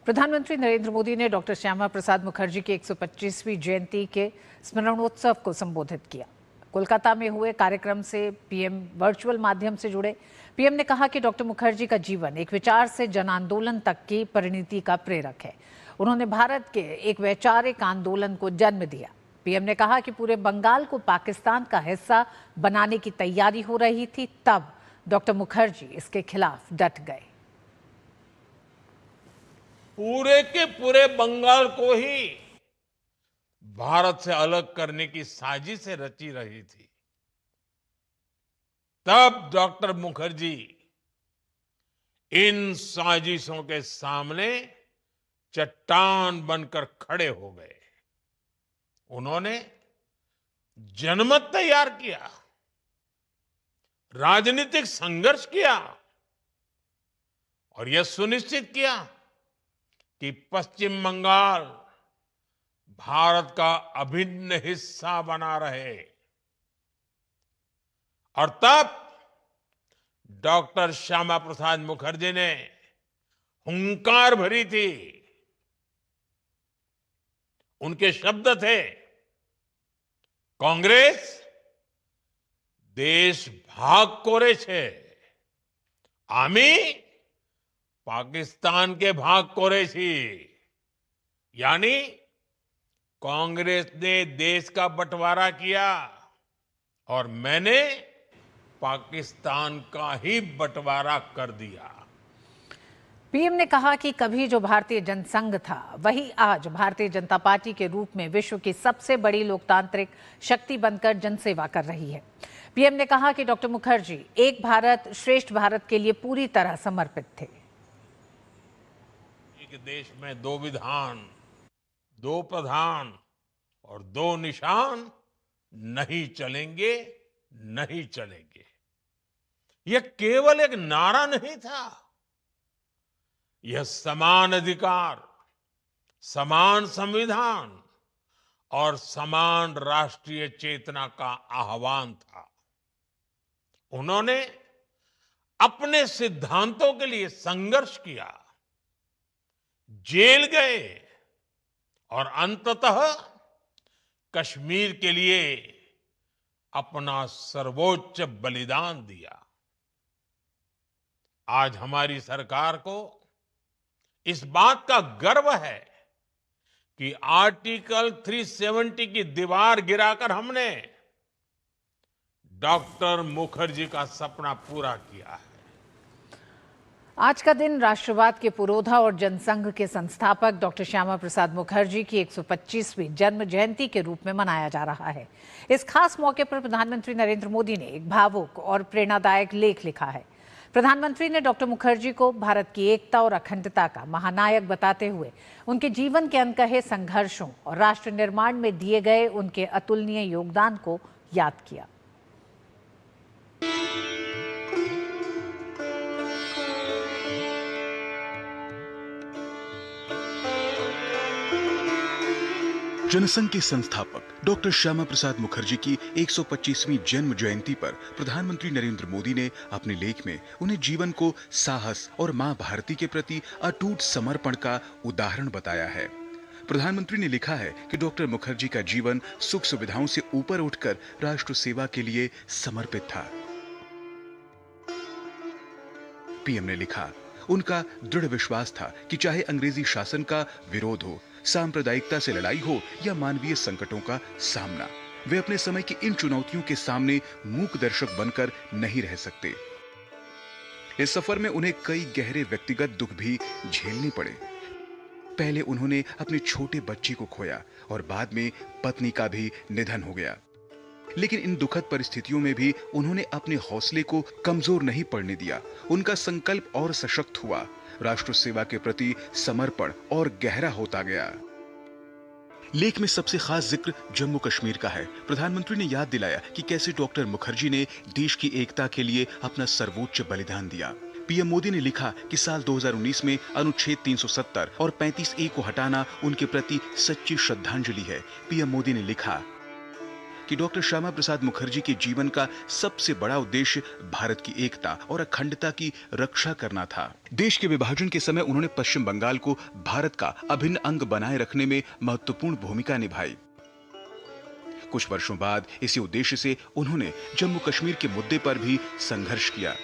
प्रधानमंत्री नरेंद्र मोदी ने डॉक्टर श्यामा प्रसाद मुखर्जी की 125वीं जयंती के स्मरणोत्सव को संबोधित किया। कोलकाता में हुए कार्यक्रम से पीएम वर्चुअल माध्यम से जुड़े। पीएम ने कहा कि डॉक्टर मुखर्जी का जीवन एक विचार से जन आंदोलन तक की परिणति का प्रेरक है। उन्होंने भारत के एक वैचारिक आंदोलन को जन्म दिया। पीएम ने कहा कि पूरे बंगाल को पाकिस्तान का हिस्सा बनाने की तैयारी हो रही थी, तब डॉक्टर मुखर्जी इसके खिलाफ डट गए। पूरे के पूरे बंगाल को ही भारत से अलग करने की साजिशें रची रही थी। तब डॉक्टर मुखर्जी इन साजिशों के सामने चट्टान बनकर खड़े हो गए। उन्होंने जनमत तैयार किया, राजनीतिक संघर्ष किया और यह सुनिश्चित किया कि पश्चिम बंगाल भारत का अभिन्न हिस्सा बना रहे। और तब डॉक्टर श्यामा प्रसाद मुखर्जी ने हुंकार भरी थी। उनके शब्द थे, कांग्रेस देश भाग कोरे छे, आमी पाकिस्तान के भाग कोरे छी। यानी कांग्रेस ने देश का बंटवारा किया और मैंने पाकिस्तान का ही बंटवारा कर दिया। पीएम ने कहा कि कभी जो भारतीय जनसंघ था, वही आज भारतीय जनता पार्टी के रूप में विश्व की सबसे बड़ी लोकतांत्रिक शक्ति बनकर जनसेवा कर रही है। पीएम ने कहा कि डॉक्टर मुखर्जी एक भारत श्रेष्ठ भारत के लिए पूरी तरह समर्पित थे। एक देश में दो विधान, दो प्रधान और दो निशान नहीं चलेंगे, नहीं चलेंगे। यह केवल एक नारा नहीं था, यह समान अधिकार, समान संविधान और समान राष्ट्रीय चेतना का आह्वान था। उन्होंने अपने सिद्धांतों के लिए संघर्ष किया, जेल गए और अंततः कश्मीर के लिए अपना सर्वोच्च बलिदान दिया। आज हमारी सरकार को इस बात का गर्व है कि आर्टिकल 370 की दीवार गिराकर हमने डॉक्टर मुखर्जी का सपना पूरा किया है। आज का दिन राष्ट्रवाद के पुरोधा और जनसंघ के संस्थापक डॉक्टर श्यामा प्रसाद मुखर्जी की 125वीं जन्म जयंती के रूप में मनाया जा रहा है। इस खास मौके पर प्रधानमंत्री नरेंद्र मोदी ने एक भावुक और प्रेरणादायक लेख लिखा है। प्रधानमंत्री ने डॉक्टर मुखर्जी को भारत की एकता और अखंडता का महानायक बताते हुए उनके जीवन के अनकहे संघर्षों और राष्ट्र निर्माण में दिए गए उनके अतुलनीय योगदान को याद किया। जनसंघ के संस्थापक डॉक्टर श्यामा प्रसाद मुखर्जी की 125वीं जन्म जयंती पर प्रधानमंत्री नरेंद्र मोदी ने अपने लेख में उन्हें जीवन को साहस और मां भारती के प्रति अटूट समर्पण का उदाहरण बताया है। प्रधानमंत्री ने लिखा है कि डॉक्टर मुखर्जी का जीवन सुख सुविधाओं से ऊपर उठकर राष्ट्र सेवा के लिए समर्पित था। पीएम ने लिखा, उनका दृढ़ विश्वास था कि चाहे अंग्रेजी शासन का विरोध हो, सांप्रदायिकता से लड़ाई हो या मानवीय संकटों का सामना, वे अपने समय की इन चुनौतियों के सामने मूक दर्शक बनकर नहीं रह सकते। इस सफर में उन्हें कई गहरे व्यक्तिगत दुख भी झेलने पड़े। पहले उन्होंने अपने छोटे बच्चे को खोया और बाद में पत्नी का भी निधन हो गया। लेकिन इन दुखद परिस्थितियों में भी उन्होंने अपने हौसले को कमजोर नहीं पड़ने दिया। उनका संकल्प और सशक्त हुआ, राष्ट्र सेवा के प्रति समर्पण और गहरा होता गया। लेख में सबसे खास जिक्र जम्मू कश्मीर का है। प्रधानमंत्री ने याद दिलाया कि कैसे डॉक्टर मुखर्जी ने देश की एकता के लिए अपना सर्वोच्च बलिदान दिया। पीएम मोदी ने लिखा कि साल 2019 में अनुच्छेद 370 और 35A को हटाना उनके प्रति सच्ची श्रद्धांजलि है। पीएम मोदी ने लिखा कि डॉक्टर श्यामा प्रसाद मुखर्जी के जीवन का सबसे बड़ा उद्देश्य भारत की एकता और अखंडता की रक्षा करना था। देश के विभाजन के समय उन्होंने पश्चिम बंगाल को भारत का अभिन्न अंग बनाए रखने में महत्वपूर्ण भूमिका निभाई। कुछ वर्षों बाद इसी उद्देश्य से उन्होंने जम्मू कश्मीर के मुद्दे पर भी संघर्ष किया।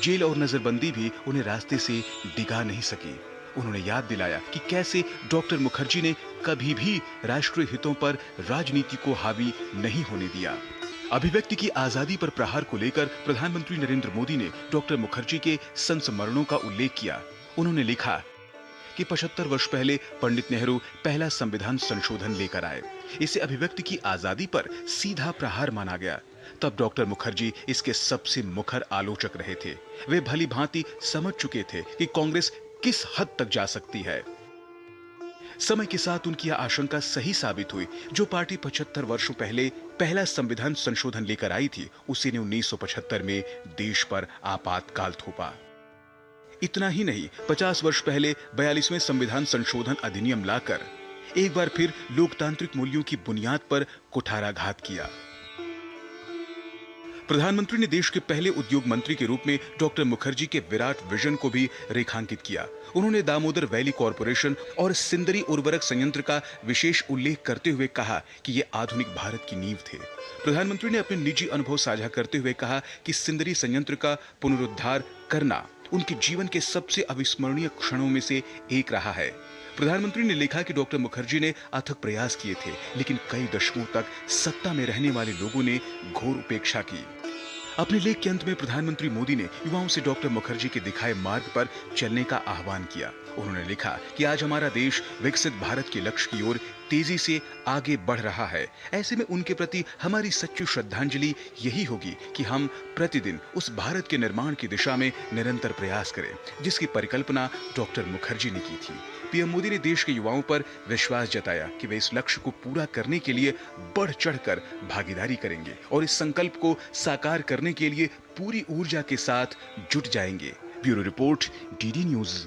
जेल और नजरबंदी भी उन्हें रास्ते से डिगा नहीं सकी। उन्होंने याद दिलाया कि कैसे डॉक्टर मुखर्जी ने कभी भी राष्ट्रीय हितों पर राजनीति को हावी नहीं होने दिया। अभिव्यक्ति की आजादी पर प्रहार को लेकर प्रधानमंत्री नरेंद्र मोदी ने डॉक्टर मुखर्जी के संस्मरणों का उल्लेख किया। उन्होंने लिखा कि 75 वर्ष पहले पंडित नेहरू पहला संविधान संशोधन लेकर आए। इसे अभिव्यक्ति की आजादी पर सीधा प्रहार माना गया। तब डॉक्टर मुखर्जी इसके सबसे मुखर आलोचक रहे थे। वे भली भांति समझ चुके थे कि कांग्रेस किस हद तक जा सकती है। समय के साथ उनकी यह आशंका सही साबित हुई। जो पार्टी 75 वर्षों पहले पहला संविधान संशोधन लेकर आई थी, उसी ने 1975 में देश पर आपातकाल थोपा। इतना ही नहीं, 50 वर्ष पहले 42वें संविधान संशोधन अधिनियम लाकर एक बार फिर लोकतांत्रिक मूल्यों की बुनियाद पर कुठाराघात किया। प्रधानमंत्री ने देश के पहले उद्योग मंत्री के रूप में डॉक्टर मुखर्जी के विराट विजन को भी रेखांकित किया। उन्होंने दामोदर वैली कॉरपोरेशन और सिंदरी उर्वरक संयंत्र का विशेष उल्लेख करते हुए कहा कि ये आधुनिक भारत की नींव थे। प्रधानमंत्री ने अपने निजी अनुभव साझा करते हुए कहा कि सिंदरी संयंत्र का पुनरुद्धार करना उनके जीवन के सबसे अविस्मरणीय क्षणों में से एक रहा है। प्रधानमंत्री ने लिखा कि डॉक्टर मुखर्जी ने अथक प्रयास किए थे, लेकिन कई दशकों तक सत्ता में रहने वाले लोगों ने घोर उपेक्षा की। अपने लेख के अंत में प्रधानमंत्री मोदी ने युवाओं से डॉक्टर मुखर्जी के दिखाए मार्ग पर चलने का आह्वान किया। उन्होंने लिखा कि आज हमारा देश विकसित भारत के लक्ष्य की ओर तेजी से आगे बढ़ रहा है। ऐसे में उनके प्रति हमारी सच्ची श्रद्धांजलि यही होगी कि हम प्रतिदिन उस भारत के निर्माण की दिशा में निरंतर प्रयास करें, जिसकी परिकल्पना डॉक्टर मुखर्जी ने की थी। पीएम मोदी ने देश के युवाओं पर विश्वास जताया कि वे इस लक्ष्य को पूरा करने के लिए बढ़ चढ़कर भागीदारी करेंगे और इस संकल्प को साकार करने के लिए पूरी ऊर्जा के साथ जुट जाएंगे। Bureau report, DD news.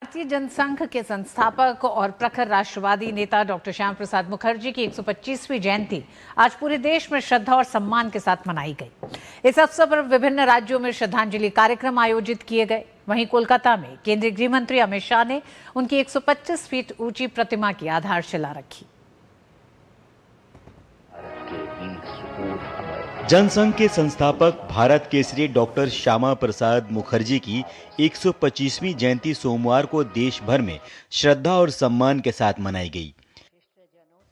भारतीय जनसंघ के संस्थापक और प्रखर राष्ट्रवादी नेता डॉक्टर श्यामा प्रसाद मुखर्जी की 125वीं जयंती आज पूरे देश में श्रद्धा और सम्मान के साथ मनाई गई। इस अवसर पर विभिन्न राज्यों में श्रद्धांजलि कार्यक्रम आयोजित किए गए। वहीं कोलकाता में केंद्रीय गृह मंत्री अमित शाह ने उनकी 125 फीट ऊंची प्रतिमा की आधारशिला रखी। जनसंघ के संस्थापक भारत केसरी डॉक्टर श्यामा प्रसाद मुखर्जी की 125वीं जयंती सोमवार को देश भर में श्रद्धा और सम्मान के साथ मनाई गई।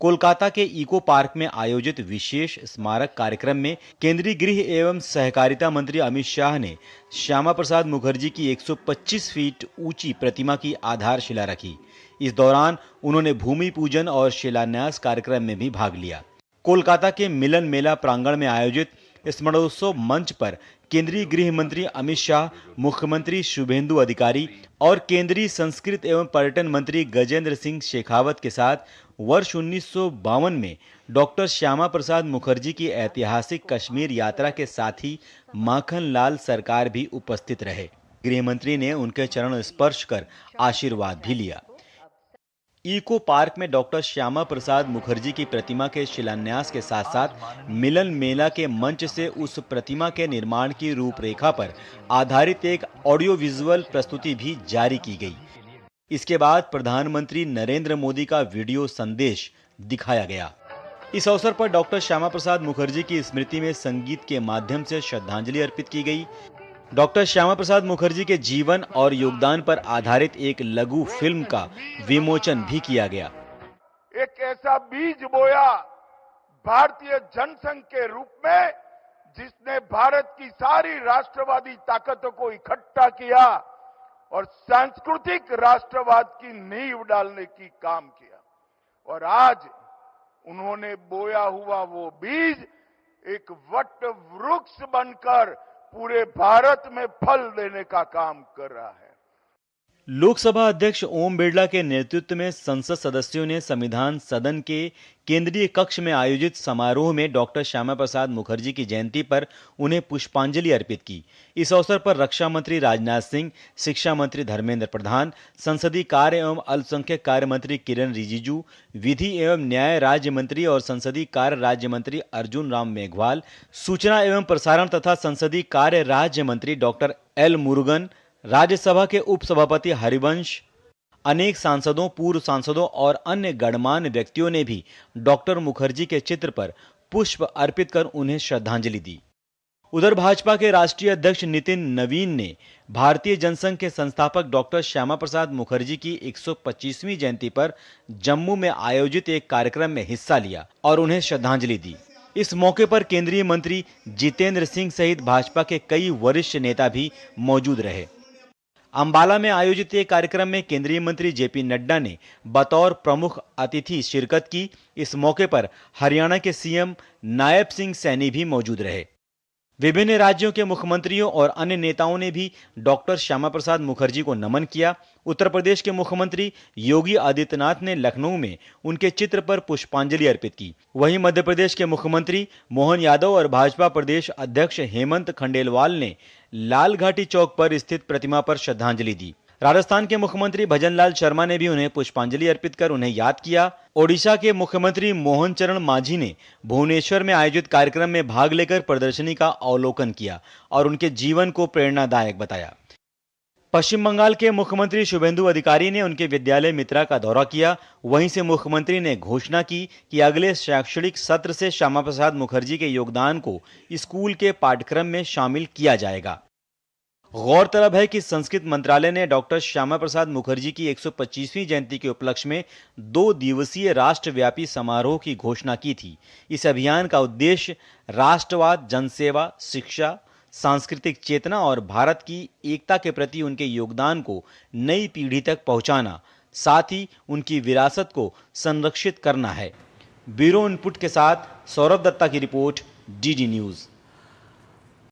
कोलकाता के इको पार्क में आयोजित विशेष स्मारक कार्यक्रम में केंद्रीय गृह एवं सहकारिता मंत्री अमित शाह ने श्यामा प्रसाद मुखर्जी की 125 फीट ऊंची प्रतिमा की आधारशिला रखी। इस दौरान उन्होंने भूमि पूजन और शिलान्यास कार्यक्रम में भी भाग लिया। कोलकाता के मिलन मेला प्रांगण में आयोजित स्मरणोत्सव मंच पर केंद्रीय गृह मंत्री अमित शाह, मुख्यमंत्री शुभेंदु अधिकारी और केंद्रीय संस्कृति एवं पर्यटन मंत्री गजेंद्र सिंह शेखावत के साथ वर्ष 1952 में डॉक्टर श्यामा प्रसाद मुखर्जी की ऐतिहासिक कश्मीर यात्रा के साथी माखन लाल सरकार भी उपस्थित रहे। गृह मंत्री ने उनके चरण स्पर्श कर आशीर्वाद भी लिया। इको पार्क में डॉक्टर श्यामा प्रसाद मुखर्जी की प्रतिमा के शिलान्यास के साथ साथ मिलन मेला के मंच से उस प्रतिमा के निर्माण की रूपरेखा पर आधारित एक ऑडियो विजुअल प्रस्तुति भी जारी की गई। इसके बाद प्रधानमंत्री नरेंद्र मोदी का वीडियो संदेश दिखाया गया। इस अवसर पर डॉक्टर श्यामा प्रसाद मुखर्जी की स्मृति में संगीत के माध्यम से श्रद्धांजलि अर्पित की गई। डॉक्टर श्यामा प्रसाद मुखर्जी के जीवन और योगदान पर आधारित एक लघु फिल्म का विमोचन भी किया गया। एक ऐसा बीज बोया भारतीय जनसंघ के रूप में जिसने भारत की सारी राष्ट्रवादी ताकतों को इकट्ठा किया और सांस्कृतिक राष्ट्रवाद की नींव डालने की काम किया। और आज उन्होंने बोया हुआ वो बीज एक वट वृक्ष बनकर पूरे भारत में फल देने का काम कर रहा है। लोकसभा अध्यक्ष ओम बिरला के नेतृत्व में संसद सदस्यों ने संविधान सदन के केंद्रीय कक्ष में आयोजित समारोह में डॉक्टर श्यामा प्रसाद मुखर्जी की जयंती पर उन्हें पुष्पांजलि अर्पित की। इस अवसर पर रक्षा मंत्री राजनाथ सिंह, शिक्षा मंत्री धर्मेंद्र प्रधान, संसदीय कार्य एवं अल्पसंख्यक कार्य मंत्री किरण रिजिजू, विधि एवं न्याय राज्य मंत्री और संसदीय कार्य राज्य मंत्री अर्जुन राम मेघवाल, सूचना एवं प्रसारण तथा संसदीय कार्य राज्य मंत्री डॉक्टर एल मुरुगन, राज्यसभा के उपसभापति हरिवंश, अनेक सांसदों, पूर्व सांसदों और अन्य गणमान्य व्यक्तियों ने भी डॉक्टर मुखर्जी के चित्र पर पुष्प अर्पित कर उन्हें श्रद्धांजलि दी। उधर भाजपा के राष्ट्रीय अध्यक्ष नितिन नवीन ने भारतीय जनसंघ के संस्थापक डॉक्टर श्यामा प्रसाद मुखर्जी की 125वीं जयंती पर जम्मू में आयोजित एक कार्यक्रम में हिस्सा लिया और उन्हें श्रद्धांजलि दी। इस मौके पर केंद्रीय मंत्री जितेंद्र सिंह सहित भाजपा के कई वरिष्ठ नेता भी मौजूद रहे। अंबाला में आयोजित एक कार्यक्रम में केंद्रीय मंत्री जेपी नड्डा ने बतौर प्रमुख अतिथि शिरकत की। इस मौके पर हरियाणा के सीएम नायब सिंह सैनी भी मौजूद रहे। विभिन्न राज्यों के मुख्यमंत्रियों और अन्य नेताओं ने भी डॉक्टर श्यामा प्रसाद मुखर्जी को नमन किया। उत्तर प्रदेश के मुख्यमंत्री योगी आदित्यनाथ ने लखनऊ में उनके चित्र पर पुष्पांजलि अर्पित की। वहीं मध्य प्रदेश के मुख्यमंत्री मोहन यादव और भाजपा प्रदेश अध्यक्ष हेमंत खंडेलवाल ने लाल घाटी चौक पर स्थित प्रतिमा पर श्रद्धांजलि दी। राजस्थान के मुख्यमंत्री भजनलाल शर्मा ने भी उन्हें पुष्पांजलि अर्पित कर उन्हें याद किया। ओडिशा के मुख्यमंत्री मोहन चरण मांझी ने भुवनेश्वर में आयोजित कार्यक्रम में भाग लेकर प्रदर्शनी का अवलोकन किया और उनके जीवन को प्रेरणादायक बताया। पश्चिम बंगाल के मुख्यमंत्री शुभेंदु अधिकारी ने उनके विद्यालय मित्रा का दौरा किया। वहीं से मुख्यमंत्री ने घोषणा की कि अगले शैक्षणिक सत्र से श्यामा प्रसाद मुखर्जी के योगदान को स्कूल के पाठ्यक्रम में शामिल किया जाएगा। गौरतलब है कि संस्कृत मंत्रालय ने डॉक्टर श्यामा प्रसाद मुखर्जी की 125वीं जयंती के उपलक्ष्य में 2 दिवसीय राष्ट्रव्यापी समारोह की घोषणा की थी। इस अभियान का उद्देश्य राष्ट्रवाद, जनसेवा, शिक्षा, सांस्कृतिक चेतना और भारत की एकता के प्रति उनके योगदान को नई पीढ़ी तक पहुंचाना, साथ ही उनकी विरासत को संरक्षित करना है। ब्यूरो इनपुट के साथ सौरभ दत्ता की रिपोर्ट, डीडी न्यूज़।